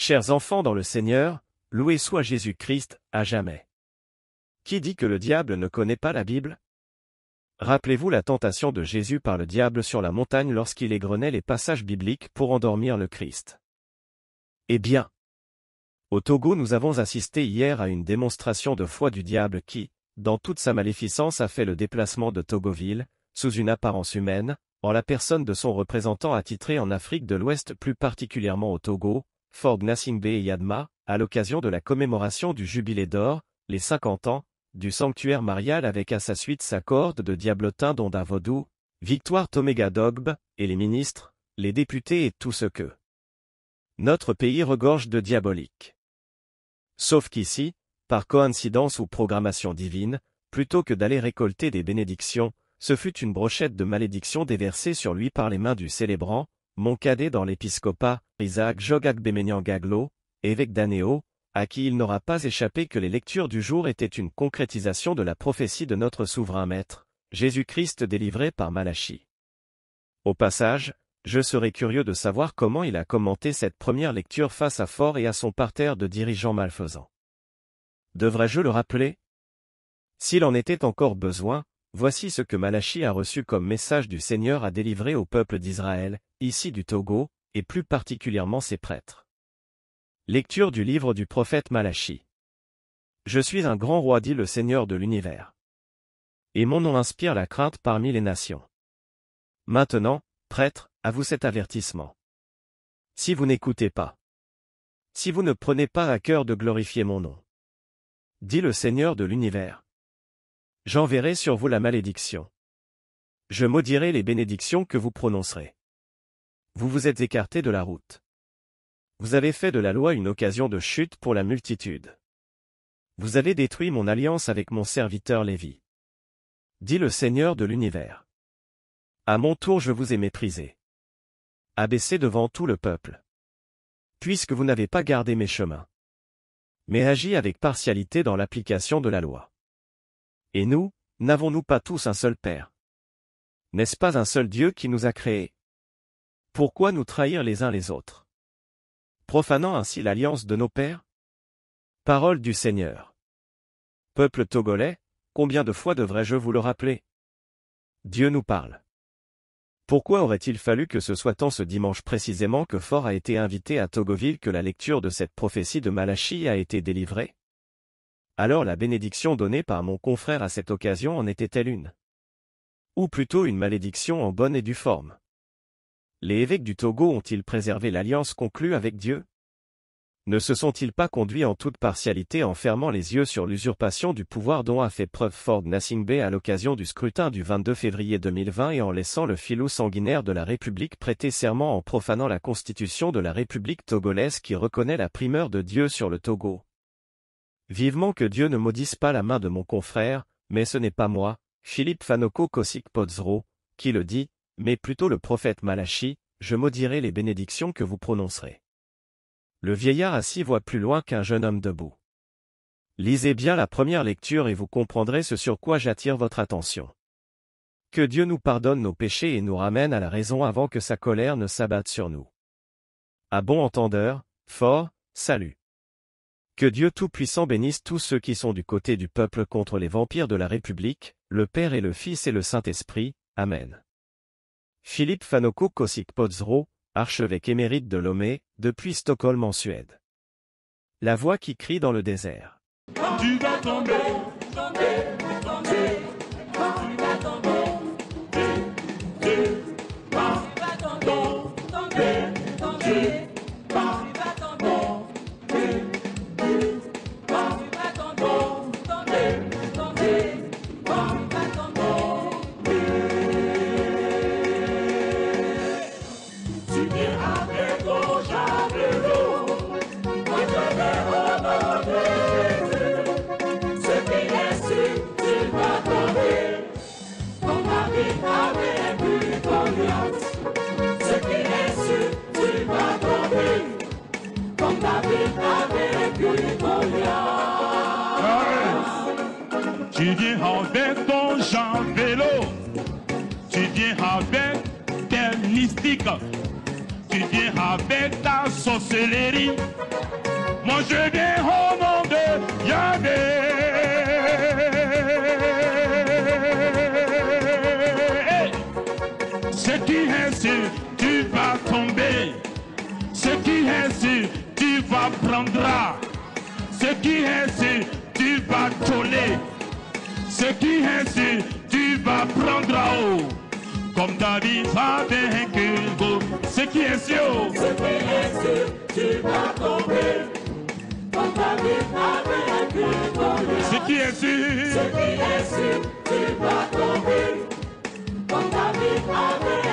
Chers enfants dans le Seigneur, loué soit Jésus-Christ, à jamais. Qui dit que le diable ne connaît pas la Bible? Rappelez-vous la tentation de Jésus par le diable sur la montagne lorsqu'il égrenait les passages bibliques pour endormir le Christ. Eh bien, au Togo nous avons assisté hier à une démonstration de foi du diable qui, dans toute sa maléficence a fait le déplacement de Togoville, sous une apparence humaine, en la personne de son représentant attitré en Afrique de l'Ouest plus particulièrement au Togo, Ford Gnassingbé et Yadma, à l'occasion de la commémoration du Jubilé d'or, les 50 ans, du sanctuaire marial avec à sa suite sa corde de diablotin d'Onda Vodou, Victoire Toméga Dogbe, et les ministres, les députés et tout ce que notre pays regorge de diabolique. Sauf qu'ici, par coïncidence ou programmation divine, plutôt que d'aller récolter des bénédictions, ce fut une brochette de malédictions déversée sur lui par les mains du célébrant, mon cadet dans l'épiscopat, Isaac Jogagbemenian Gaglo, évêque d'Anéo, à qui il n'aura pas échappé que les lectures du jour étaient une concrétisation de la prophétie de notre souverain maître, Jésus-Christ délivré par Malachie. Au passage, je serais curieux de savoir comment il a commenté cette première lecture face à Fort et à son parterre de dirigeants malfaisants. Devrais-je le rappeler? S'il en était encore besoin, voici ce que Malachie a reçu comme message du Seigneur à délivrer au peuple d'Israël, ici du Togo, et plus particulièrement ses prêtres. Lecture du livre du prophète Malachie. Je suis un grand roi, dit le Seigneur de l'univers. Et mon nom inspire la crainte parmi les nations. Maintenant, prêtres, à vous cet avertissement. Si vous n'écoutez pas, si vous ne prenez pas à cœur de glorifier mon nom, dit le Seigneur de l'univers, j'enverrai sur vous la malédiction. Je maudirai les bénédictions que vous prononcerez. Vous vous êtes écartés de la route. Vous avez fait de la loi une occasion de chute pour la multitude. Vous avez détruit mon alliance avec mon serviteur Lévi. Dit le Seigneur de l'univers. À mon tour je vous ai méprisé. Abaissé devant tout le peuple. Puisque vous n'avez pas gardé mes chemins. Mais agi avec partialité dans l'application de la loi. Et nous, n'avons-nous pas tous un seul Père? N'est-ce pas un seul Dieu qui nous a créés? Pourquoi nous trahir les uns les autres? Profanant ainsi l'alliance de nos pères? Parole du Seigneur. Peuple togolais, combien de fois devrais-je vous le rappeler? Dieu nous parle. Pourquoi aurait-il fallu que ce soit en ce dimanche précisément que Fort a été invité à Togoville que la lecture de cette prophétie de Malachie a été délivrée? Alors la bénédiction donnée par mon confrère à cette occasion en était-elle une? Ou plutôt une malédiction en bonne et due forme? Les évêques du Togo ont-ils préservé l'alliance conclue avec Dieu? Ne se sont-ils pas conduits en toute partialité en fermant les yeux sur l'usurpation du pouvoir dont a fait preuve Ford Gnassingbé à l'occasion du scrutin du 22 février 2020 et en laissant le filou sanguinaire de la République prêter serment en profanant la constitution de la République togolaise qui reconnaît la primeur de Dieu sur le Togo? Vivement que Dieu ne maudisse pas la main de mon confrère, mais ce n'est pas moi, Philippe Fanoko Kosik Podzro, qui le dit, mais plutôt le prophète Malachie, je maudirai les bénédictions que vous prononcerez. Le vieillard assis voit plus loin qu'un jeune homme debout. Lisez bien la première lecture et vous comprendrez ce sur quoi j'attire votre attention. Que Dieu nous pardonne nos péchés et nous ramène à la raison avant que sa colère ne s'abatte sur nous. À bon entendeur, Fort, salut. Que Dieu Tout-Puissant bénisse tous ceux qui sont du côté du peuple contre les vampires de la République, le Père et le Fils et le Saint-Esprit, Amen. Philippe Fanoko Kosik Podzro, archevêque émérite de Lomé, depuis Stockholm en Suède. La voix qui crie dans le désert. Tu vas tomber, tomber, tomber. Tu vas tomber, tu vas tomber, tomber, tomber. Tu vas tomber, tu vas tomber, tomber, tomber. Tu vas tomber. Tu viens avec ton javelot, moi je vais honorer. Ce qui est sûr, tu vas tomber. tu viens avec ta sorcellerie. Moi je viens au nom de Yahvé. Ce qui est sûr, tu vas tomber. Ce qui est sûr, tu vas prendre. Ce qui est sûr, tu vas toller. Ce qui est sûr, tu vas prendre haut. Comme David a vaincu. Ce qui est sûr, tu vas tomber. Comme David a vaincu. ce qui est sûr, Tu vas tomber. Comme David a vaincu.